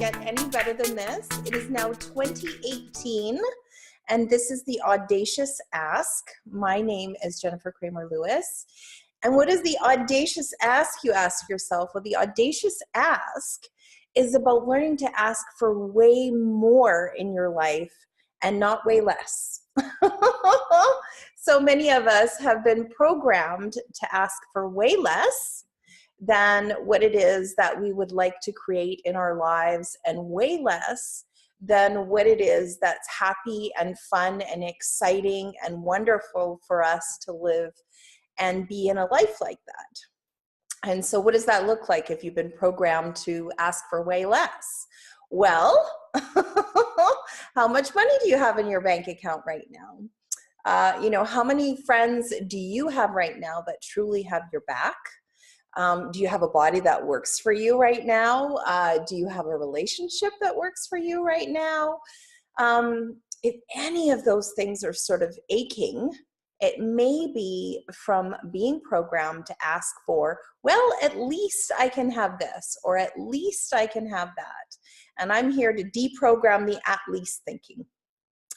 get any better tthan this. It is now 2018, and this is the Audacious Ask. My name is Jennifer Cramer Lewis. And what is the Audacious Ask, you ask yourself? Well, the Audacious Ask is about learning to ask for way more in your life and not way less. So many of us have been programmed to ask for way less than what it is that we would like to create in our lives, and way less than what it is that's happy and fun and exciting and wonderful for us to live and be in a life like that. And so what does that look like if you've been programmed to ask for way less? Well, how much money do you have in your bank account right now? How many friends do you have right now that truly have your back? Do you have a body that works for you right now? Do you have a relationship that works for you right now? If any of those things are sort of aching, it may be from being programmed to ask for, well, at least I can have this, or at least I can have that. And I'm here to deprogram the at least thinking.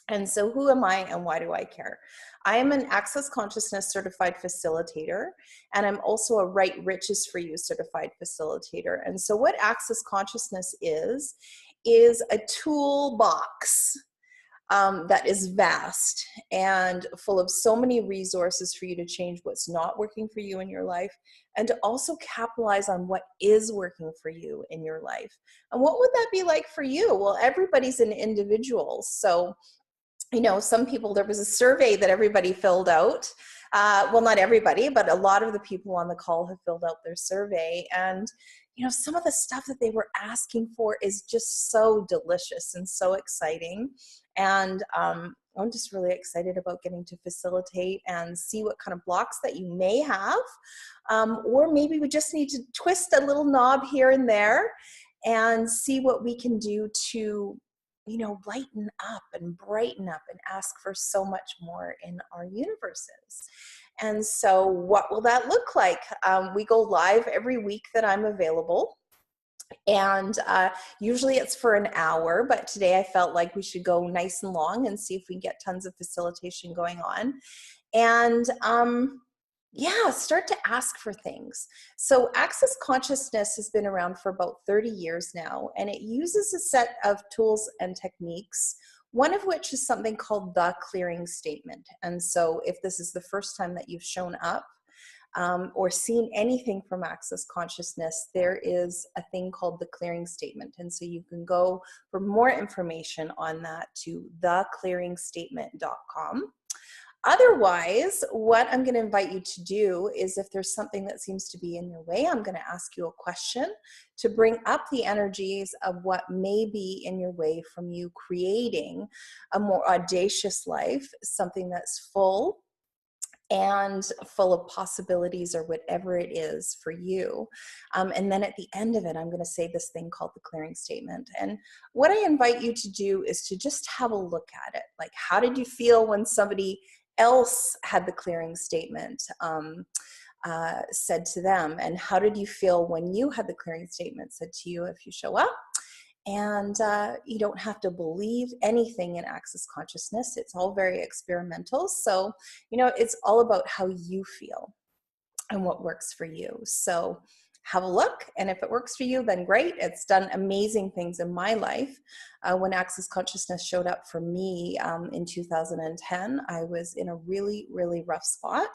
And so who am I and why do I care? I am an Access Consciousness certified facilitator, and I'm also a Right Riches for You certified facilitator. And so what Access Consciousness is a toolbox that is vast and full of so many resources for you to change what's not working for you in your life, and to also capitalize on what is working for you in your life. And what would that be like for you? Well, everybody's an individual. So some people, there was a survey that everybody filled out. Well, not everybody, but a lot of the people on the call have filled out their survey. And, some of the stuff that they were asking for is just so delicious and so exciting. And I'm just really excited about getting to facilitate and see what kind of blocks that you may have. Or maybe we just need to twist a little knob here and there and see what we can do to lighten up and brighten up and ask for so much more in our universes. And so what will that look like? We go live every week that I'm available. And usually it's for an hour, but today I felt like we should go nice and long and see if we can get tons of facilitation going on. And start to ask for things. So Access Consciousness has been around for about 30 years now, and it uses a set of tools and techniques, one of which is something called the clearing statement. And so if this is the first time that you've shown up or seen anything from Access Consciousness, there is a thing called the clearing statement. And so you can go for more information on that to theclearingstatement.com. Otherwise, what I'm going to invite you to do is, if there's something that seems to be in your way, I'm going to ask you a question to bring up the energies of what may be in your way from you creating a more audacious life, something that's full and full of possibilities, or whatever it is for you. And then at the end of it, I'm going to say this thing called the clearing statement. And what I invite you to do is to just have a look at it. Like, how did you feel when somebody else had the clearing statement said to them? And how did you feel when you had the clearing statement said to you? If you show up, and you don't have to believe anything in Access Consciousness. It's all very experimental. So, it's all about how you feel and what works for you. So have a look, and if it works for you, then great. It's done amazing things in my life. When Access Consciousness showed up for me in 2010, I was in a really, really rough spot.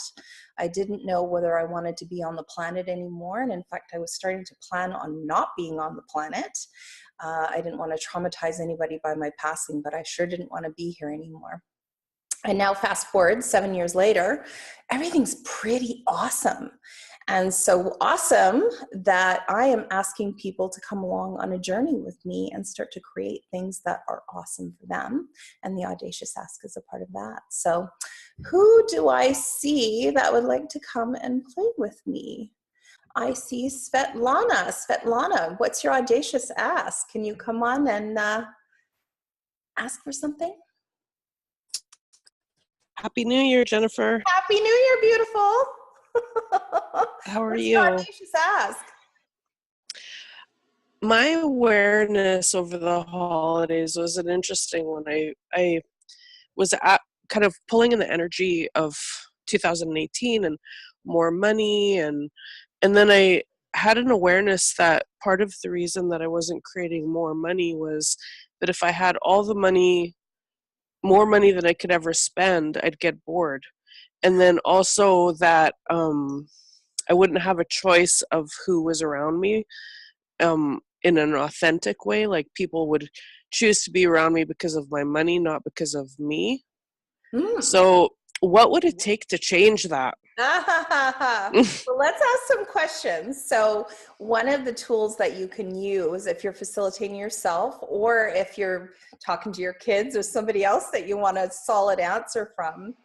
I didn't know whether I wanted to be on the planet anymore, and in fact, I was starting to plan on not being on the planet. I didn't want to traumatize anybody by my passing, but I sure didn't want to be here anymore. And now fast forward 7 years later, everything's pretty awesome. And so awesome that I am asking people to come along on a journey with me and start to create things that are awesome for them. And the Audacious Ask is a part of that. So who do I see that would like to come and play with me? I see Svetlana. Svetlana, what's your Audacious Ask? Can you come on and ask for something? Happy New Year, Jennifer. Happy New Year, beautiful. How are What's you? your Audacious Ask? My awareness over the holidays was an interesting one. I was kind of pulling in the energy of 2018 and more money, and then I had an awareness that part of the reason that I wasn't creating more money was that if I had all the money, more money than I could ever spend, I'd get bored. And then also that I wouldn't have a choice of who was around me in an authentic way. Like people would choose to be around me because of my money, not because of me. Mm. So what would it take to change that? Well, let's ask some questions. So one of the tools that you can use if you're facilitating yourself, or if you're talking to your kids or somebody else that you want a solid answer from,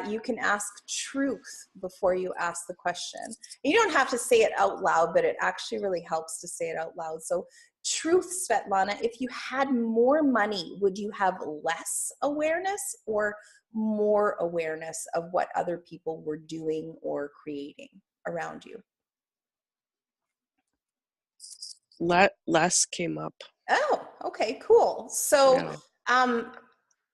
you can ask truth before you ask the question. You don't have to say it out loud, but it actually really helps to say it out loud. So truth, Svetlana, if you had more money, would you have less awareness or more awareness of what other people were doing or creating around you? Less came up. Oh, okay, cool. So Yeah.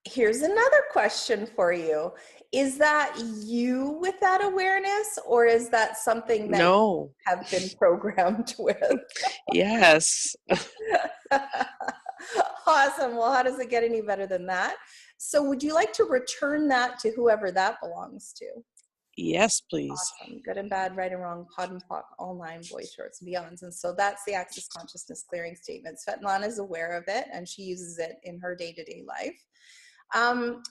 here's another question for you. Is that you with that awareness, or is that something that you No. have been programmed with? Yes. Awesome. Well, how does it get any better than that? So would you like to return that to whoever that belongs to? Yes, please. Awesome. Good and bad, right and wrong, pod and poc, all nine, boys, shorts, and beyonds. And so that's the Access Consciousness Clearing Statement. Svetlana is aware of it, and she uses it in her day-to-day life.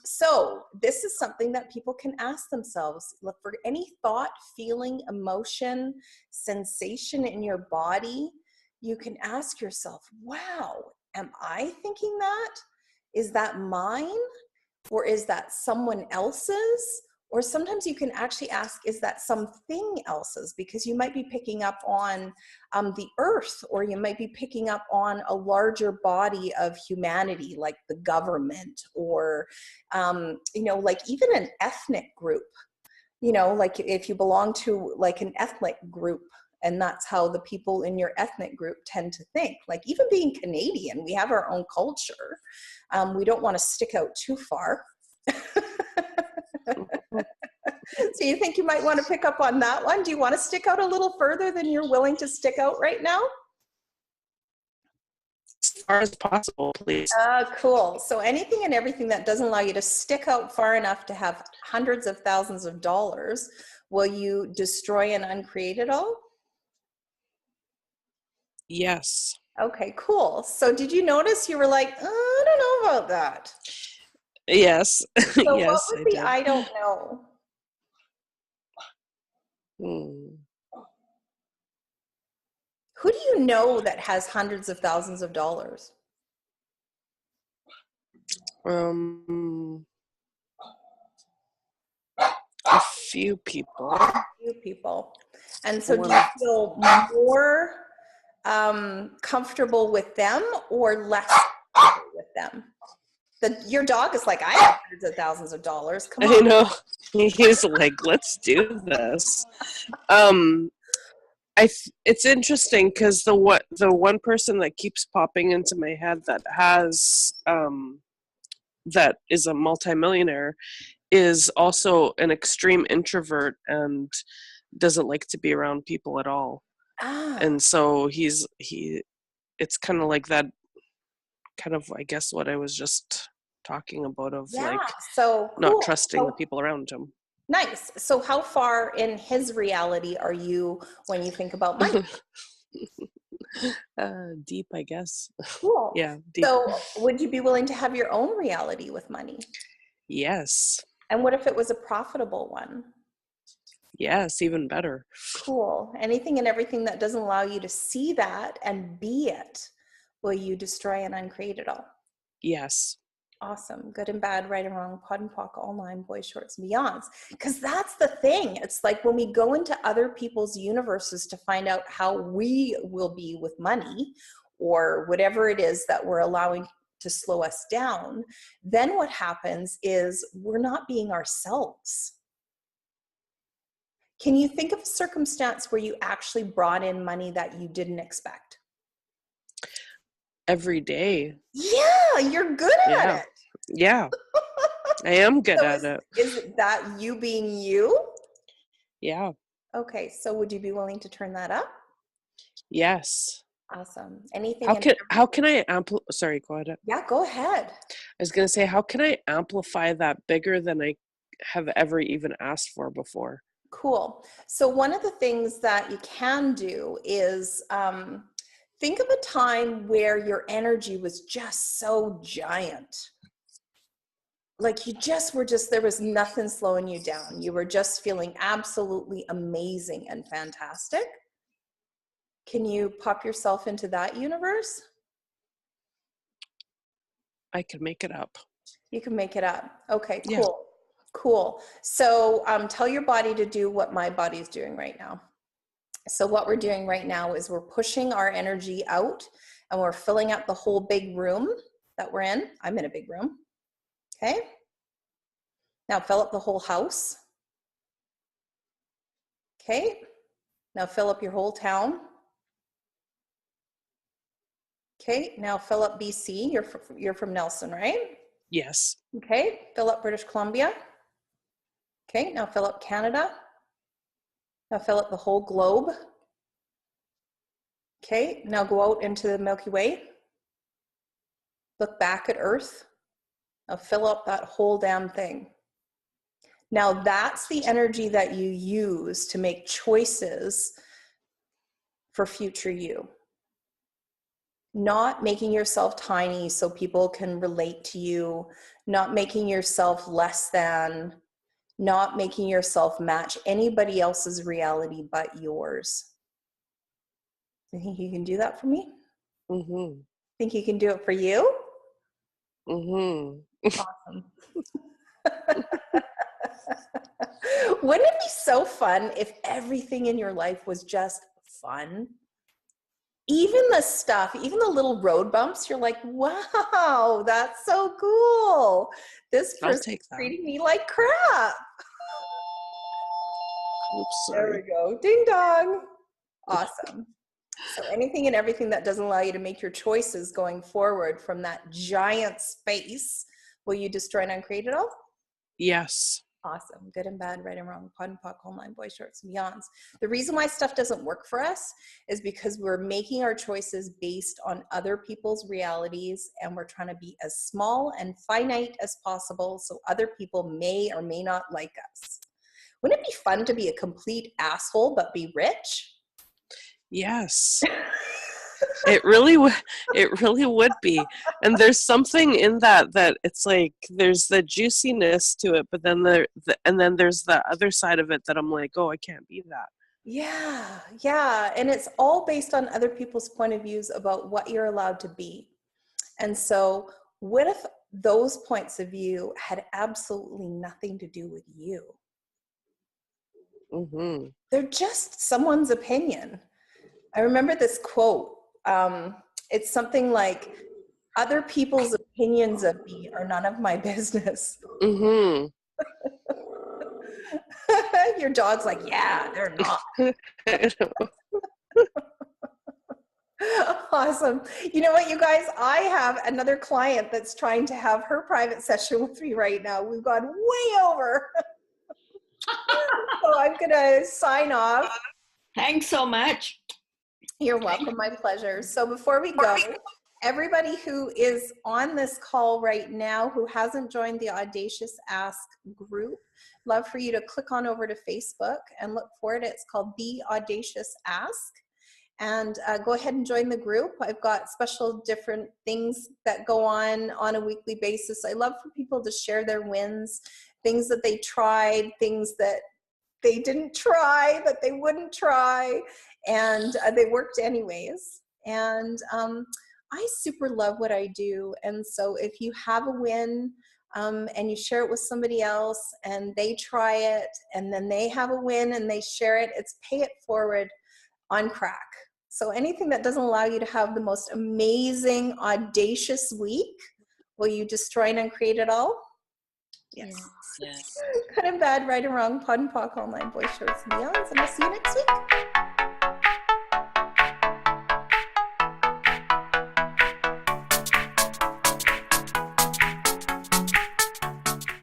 So this is something that people can ask themselves. Look for any thought, feeling, emotion, sensation in your body. You can ask yourself, wow, am I thinking that? Is that mine? Or is that someone else's? Or sometimes you can actually ask, is that something else's? Because you might be picking up on the earth, or you might be picking up on a larger body of humanity, like the government, or, like even an ethnic group. Like if you belong to like an ethnic group, and that's how the people in your ethnic group tend to think. Like even being Canadian, we have our own culture. We don't want to stick out too far. So you think you might want to pick up on that one? Do you want to stick out a little further than you're willing to stick out right now? As far as possible, please. Cool. So anything and everything that doesn't allow you to stick out far enough to have hundreds of thousands of dollars, will you destroy and uncreate it all? Yes. Okay, cool. So did you notice you were like, I don't know about that? Yes. So what Yes, was I the did. I don't know? Hmm. Who do you know that has hundreds of thousands of dollars? A few people. Few people. And so do you feel more comfortable with them or less comfortable with them? Your dog is like, I have hundreds of thousands of dollars. Come on. I know. He's like, let's do this. It's interesting because the one person that keeps popping into my head that has that is a multimillionaire is also an extreme introvert and doesn't like to be around people at all. And so it's kind of like that, kind of, I guess, what I was just talking about of Yeah, like so cool. not trusting the people around him. Nice. So how far in his reality are you when you think about money? Deep, I guess. Cool. Yeah, deep. So would you be willing to have your own reality with money? Yes. And what if it was a profitable one? Yes, even better. Cool. Anything and everything that doesn't allow you to see that and be it, will you destroy and uncreate it all? Yes. Awesome. Good and bad, right and wrong, pod and poc, all nine, boys, shorts, and beyonds. Because that's the thing. It's like when we go into other people's universes to find out how we will be with money, or whatever it is that we're allowing to slow us down, then what happens is we're not being ourselves. Can you think of a circumstance where you actually brought in money that you didn't expect? every day. Yeah, you're good at Yeah. it. Yeah. I am good So at it. is that you being you? Yeah. Okay, so would you be willing to turn that up? Yes. Awesome. Anything How in can every, I sorry, go ahead. yeah, go ahead. I was going to say, how can I amplify that bigger than I have ever even asked for before? Cool. So one of the things that you can do is think of a time where your energy was just so giant. Like you just were just, there was nothing slowing you down. You were just feeling absolutely amazing and fantastic. Can you pop yourself into that universe? I can make it up. You can make it up. Okay, Yeah. cool. Cool. So tell your body to do what my body is doing right now. So what we're doing right now is we're pushing our energy out and we're filling up the whole big room that we're in. I'm in a big room. Okay. Now fill up the whole house. Okay. Now fill up your whole town. Okay. Now fill up BC. You're from Nelson, right? Yes. Okay. Fill up British Columbia. Okay. Now fill up Canada. Now fill up the whole globe. Okay. Now go out into the Milky Way. Look back at Earth. Now fill up that whole damn thing. Now that's the energy that you use to make choices for future you. Not making yourself tiny so people can relate to you, not making yourself less than, not making yourself match anybody else's reality but yours. You think you can do that for me? Mm-hmm. Think you can do it for you? Mm-hmm. Awesome. Wouldn't it be so fun if everything in your life was just fun? Even the stuff, even the little road bumps, you're like, wow, that's so cool. This I'll person's take that. treating me like crap. Oops, There sorry. we go. Ding dong. Awesome. So anything and everything that doesn't allow you to make your choices going forward from that giant space, will you destroy and uncreate it all? Yes. Awesome. Good and bad, right and wrong, pod and poc, whole line, boy shorts and beyonds. The reason why stuff doesn't work for us is because we're making our choices based on other people's realities, and we're trying to be as small and finite as possible so other people may or may not like us. Wouldn't it be fun to be a complete asshole but be rich? Yes. It really would be. And there's something in that it's like there's the juiciness to it, but then and then there's the other side of it that I'm like, oh, I can't be that. Yeah. And it's all based on other people's point of views about what you're allowed to be. And so what if those points of view had absolutely nothing to do with you? Mm-hmm. They're just someone's opinion. I remember this quote. It's something like, other people's opinions of me are none of my business. Mm-hmm. Your dog's like, yeah, they're not. Awesome. You know what, you guys? I have another client that's trying to have her private session with me right now. We've gone way over. So I'm going to sign off. Thanks so much. You're welcome. My pleasure. So before we go, everybody who is on this call right now who hasn't joined the Audacious Ask group, love for you to click on over to Facebook and look for it. It's called The Audacious Ask. And go ahead and join the group. I've got special different things that go on a weekly basis. I love for people to share their wins, things that they tried, things that they didn't try, that they wouldn't try, and they worked anyways. And I super love what I do. And so if you have a win and you share it with somebody else and they try it and then they have a win and they share it, it's pay it forward on crack. So anything that doesn't allow you to have the most amazing, audacious week, will you destroy and uncreate it all? Yes. Yes. Good and bad, right and wrong, pod and poc, all nine, boys, shorts, and beyonds. And I'll see you next week.